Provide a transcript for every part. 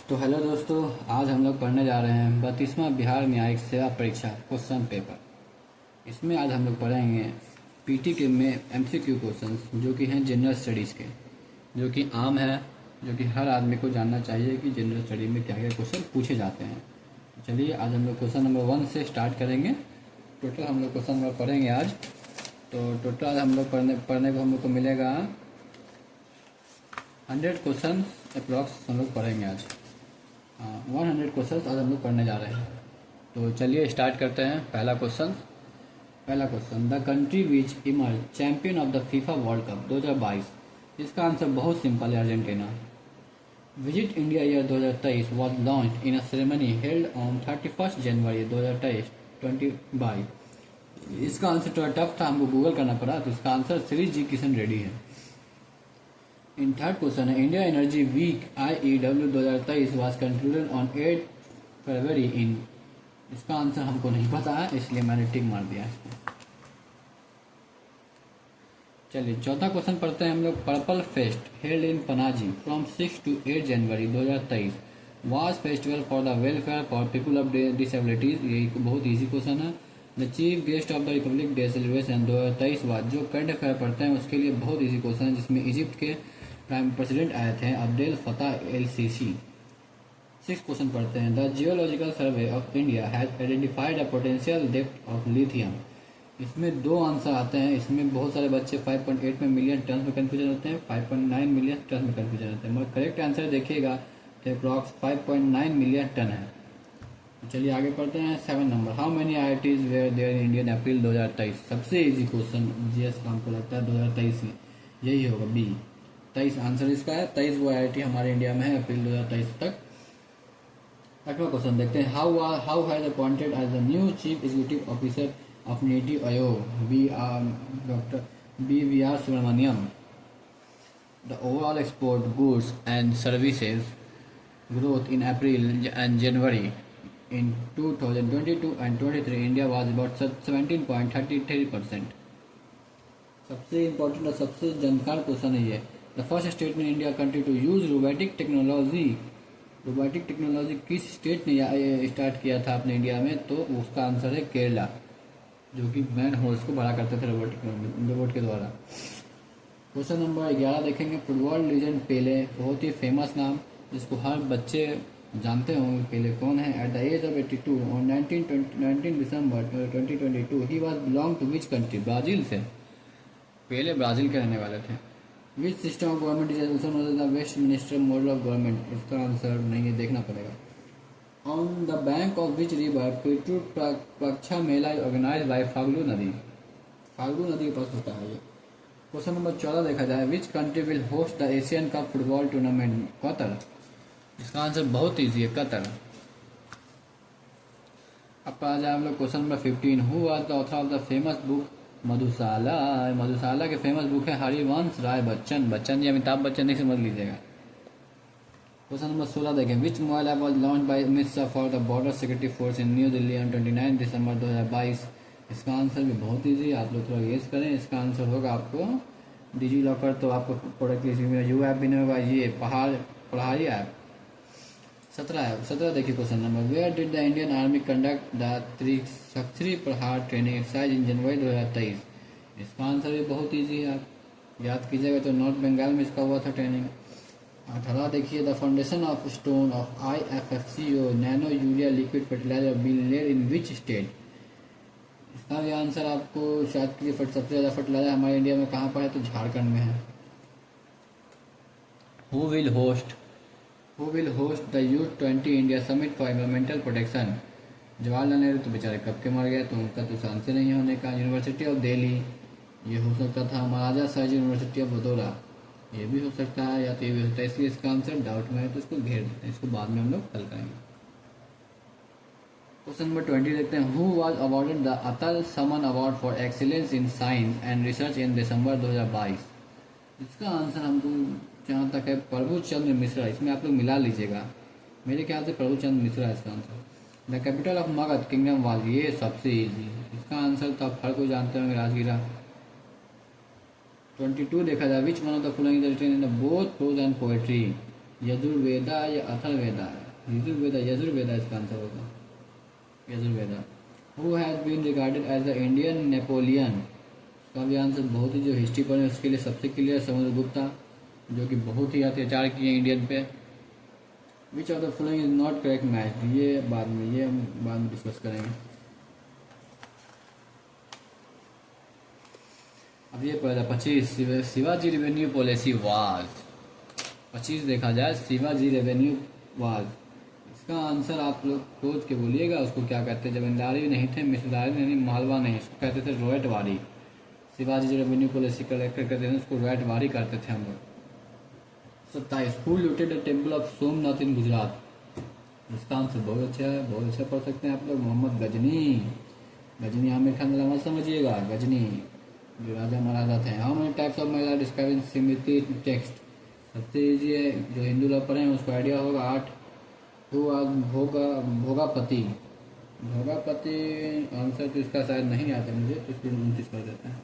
तो हेलो दोस्तों, आज हम लोग पढ़ने जा रहे हैं 32वां बिहार न्यायिक सेवा परीक्षा क्वेश्चन पेपर। इसमें आज हम लोग पढ़ेंगे पीटी के में एमसीक्यू क्वेश्चंस जो कि हैं जनरल स्टडीज़ के, जो कि आम है, जो कि हर आदमी को जानना चाहिए कि जनरल स्टडी में क्या क्या क्वेश्चन पूछे जाते हैं। चलिए आज हम लोग क्वेश्चन नंबर 1 से स्टार्ट करेंगे। टोटल हम लोग क्वेश्चन नंबर पढ़ेंगे आज। तो टोटल हम लोग पढ़ने को हम लोग को मिलेगा 100 क्वेश्चन अप्रॉक्स हम लोग पढ़ेंगे आज। 100 क्वेश्चन आज हम लोग पढ़ने जा रहे हैं। तो चलिए स्टार्ट करते हैं। पहला question, the country which emerge champion of the FIFA world cup 2022। इसका आंसर बहुत सिंपल है, Argentina. Visit India year 2023 was launch in a ceremony held on 31 जनवरी 2022। इसका आंसर थोड़ा टफ था, हमको गूगल करना पड़ा, तो इसका आंसर श्री जी किशन रेड्डी है। इन थर्ड क्वेश्चन है, India energy week IEW 2023 was concluded on 8 February in. इसका आंसर हमको नहीं पता है, इसलिए मैंने टिक मार दिया इसको। चलिए चौथा क्वेश्चन पढ़ते हैं हम लोग। Purple fest held in Panaji from 6 to 8 January 2023 was festival for the welfare for people of disabilities. ये एक बहुत ईजी क्वेश्चन है। The chief guest of the Republic day celebration 2023 was, जो करंट अफेयर पढ़ते हैं उसके लिए बहुत ईजी क्वेश्चन है, जिसमें इजिप्ट के प्राइम प्रेसिडेंट आए थे Abdel Fattah L CC. 6 question पढ़ते हैं। The geological survey of India has identified a potential depth of lithium. इसमें दो आंसर आते हैं। इसमें बहुत सारे बच्चे 5.8 में मिलियन टन में कन्फ्यूजन होते हैं, 5.9 मिलियन टन में कन्फ्यूजन होते हैं, मगर करेक्ट आंसर देखिएगा तो अप्रॉक्स 5.9 मिलियन टन है। चलिए आगे पढ़ते हैं। 7 number, how many IITs were there in Indian April 2023। सबसे इजी क्वेश्चन जीएस का हमको लगता है 2023 में यही होगा, बी 23 आंसर इसका है। 23 वो IIT हमारे इंडिया में है अप्रैल 2023 तक। 8वां क्वेश्चन देखते हैं। Who has appointed as the new chief executive officer of NITI Aayog doctor BVR Subrahmanyam the overall export goods and services growth in April and January in 2022 and 23 India was about 17.33%। सबसे important और सबसे जानकार question है ये। The first state in India country to use robotic technology. Robotic technology किस state ने start किया था अपने इंडिया में? तो उसका आंसर है केरला, जो कि मैन होल्स को बड़ा करते थे रोबोट के द्वारा। क्वेश्चन नंबर 11 देखेंगे। फुटबॉल लीजेंड पेले, बहुत ही फेमस नाम जिसको हर बच्चे जानते होंगे। पेले कौन है? At the age of 82 on 19 December 2022 he was belong to which country. Brazil से। पेले ब्राज़ील के रहने वाले थे। Which system of government is also known as the Westminster model of government. इसका आंसर नहीं है, देखना पड़ेगा। On the bank of which river Pitru Paksha Mela organise by Falgu नदी। फाल्गु नदी के पास होता है ये। क्वेश्चन नंबर 14 देखा जाए। Which country will host the Asian cup football tournament? Qatar. इसका आंसर बहुत ईजी है, कतर। अब आ जाए हम लोग question number 15। Who was the author of the famous book Madhushala? Madhushala के फेमस बुक है हरिवंश राय बच्चन। बच्चन जी अमिताभ बच्चन नहीं समझ लीजिएगा। क्वेश्चन नंबर 16 देखें। विच mobile app was launch by Amit Shah for the border security force in new Delhi on 29 दिसंबर 2022। इसका आंसर भी बहुत ईजी, आप लोग थोड़ा गेस करें। इसका आंसर होगा आपको डिजी लॉकर। तो आपको प्रोडक्ट लिस्ट में यू ऐप भी नहीं होगा, ये पढ़ाई ऐप। 17 देखिए question number. Where did the Indian army conduct the Trishastri Prahar training exercise in जनवरी 2023। इसका आंसर भी बहुत ईजी है, आप याद कीजिएगा तो नॉर्थ बंगाल में इसका हुआ था ट्रेनिंग। 18 देखिए। The foundation of stone of IFFCO nano urea liquid fertiliser been laid in which state. इसका भी आंसर आपको शायद कि सबसे ज़्यादा फर्टिलाइजर हमारे इंडिया में कहाँ पर है? तो झारखंड में है। Who will host the youth 20 India summit for environmental protection. Jawaharlal Nehru तो बेचारे कब के मर गए, तो उनका तो चांस नहीं होने का। यूनिवर्सिटी ऑफ दिल्ली, ये हो सकता था। महाराजा साहिब यूनिवर्सिटी ऑफ बड़ौदा, ये भी हो सकता है, या तो ये भी हो सकता है। इसलिए इसका आंसर डाउट में है, तो इसको घेर देते हैं, इसको बाद में हम लोग हल करेंगे। क्वेश्चन नंबर 20 देखते हैं। Who was awarded the Atal Samman award for excellence in science and research in December 2022। इसका आंसर हमको जहाँ तक है प्रभु चंद्र मिश्रा। इसमें आप लोग मिला लीजिएगा, मेरे ख्याल से प्रभु चंद्र मिश्रा इसका answer. The capital of Magadh kingdom was, ये सबसे इजी। इसका आंसर तो आप हर कोई जानते होंगे, राजगीरा। 22 देखा जाए। Which one of the following is written in the both prose and poetry. Yajurveda या अथर्ववेदा है? यजुर्वेदा, यजुर्वेदा इसका आंसर होगा, Yajurveda. Who has been regarded as the Indian Napoleon? इसका भी आंसर बहुत ही जो हिस्ट्री पर है उसके लिए सबसे क्लियर, समुद्रगुप्ता, जो कि बहुत ही अत्याचार किए इंडियन पे। विच of the following is not correct match? ये बाद में, ये हम बाद में डिस्कस करेंगे। अब ये पहला 25, शिवाजी रेवेन्यू पॉलिसी वाज। 25 देखा जाए, शिवाजी रेवेन्यू वाज। इसका आंसर आप लोग सोच के बोलिएगा, उसको क्या कहते हैं? जमींदारी नहीं थे, मिसदारी नहीं, मालवा नहीं, उसको कहते थे रोयटवारी। शिवाजी जो रेवेन्यू पॉलिसी कलेक्टर करते थे उसको रोयटवारी करते थे हम लोग। 27, who looted the temple of Somnath in Gujarat? इसका आंसर बहुत अच्छा है, बहुत अच्छा पढ़ सकते हैं आप लोग, मोहम्मद गजनी। गजनी आमिर खान वाला मत समझिएगा, गजनी जो राजा महाराजा थे। हाउ मेनी टाइप्स ऑफ महिला डिस्क्राइब इन स्मृति टेक्स्ट? सबसे ईजी है, जो हिंदू लोग पढ़े हैं उसको आइडिया होगा, 8। भोगापति, भोगापति आंसर तो इसका शायद नहीं आता मुझे, तो इसको 29 कर देते हैं।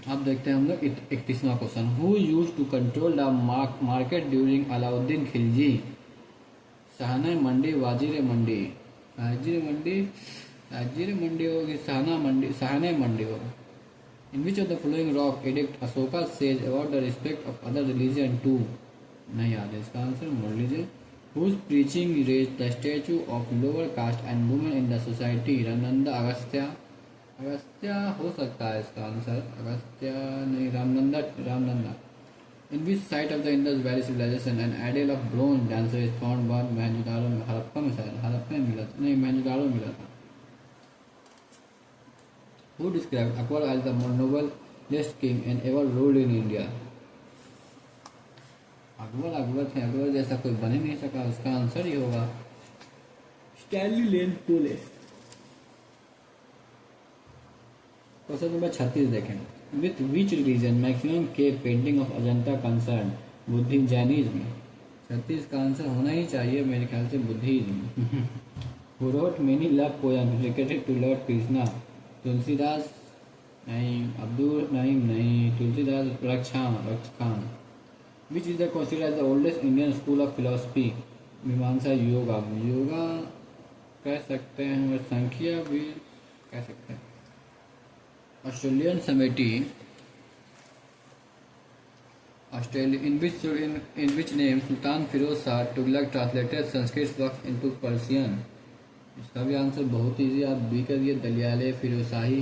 अब देखते हैं हम लोग 31वां question. Who used to control the market during Alauddin Khilji? Shahana Mandi, Wazir Mandi, Hazir Mandi, Hazir Mandi होगी, शाहने मंडी होगा। In which of the following rock edict Ashoka says about the respect of other religion too? नहीं याद है इसका answer, Murlidhar. Whose preaching raise the statue of lower caste and women in the society? Ramananda, Agastya. Agastya हो सकता है इसका आंसर, अगस्त्या नहीं, Ramananda, Ramananda. In which site of the Indus valley civilisation an idol of bronze dancer is found by Mohenjodaro में? हड़प्पा में शायद, हड़प्पा में मिला था, नहीं मोहनजोदारो में मिला था। Who described Akbar as the noblest king and ever ruled in India? Akbar, Akbar थे, अकबर जैसा कोई बन ही नहीं सका, उसका आंसर ही होगा स्टैनली लेन पोले। क्वेश्चन नंबर 36 देखें। विथ विच रिलीजन मैक्सिमम के painting of Ajanta concern? Buddhism, Jainism. 36 का आंसर होना ही चाहिए मेरे ख्याल से Buddhism. Who wrote many love poems dedicated to Lord Krishna? Tulsidas नहीं, अब्दुल नईम नहीं, तुलसीदास, रक्ष Khan. Which is the considered the oldest Indian school of philosophy? मीमांसा, योगा, योगा कह सकते हैं और संख्या भी कह सकते हैं। ऑस्ट्रेलियन समिति, in which name Sultan Firoz Shah Tughlaq translated Sanskrit work into Persian? इसका भी आंसर बहुत ईजी, आप बी कर दिए, दलियाले फिरोजशाही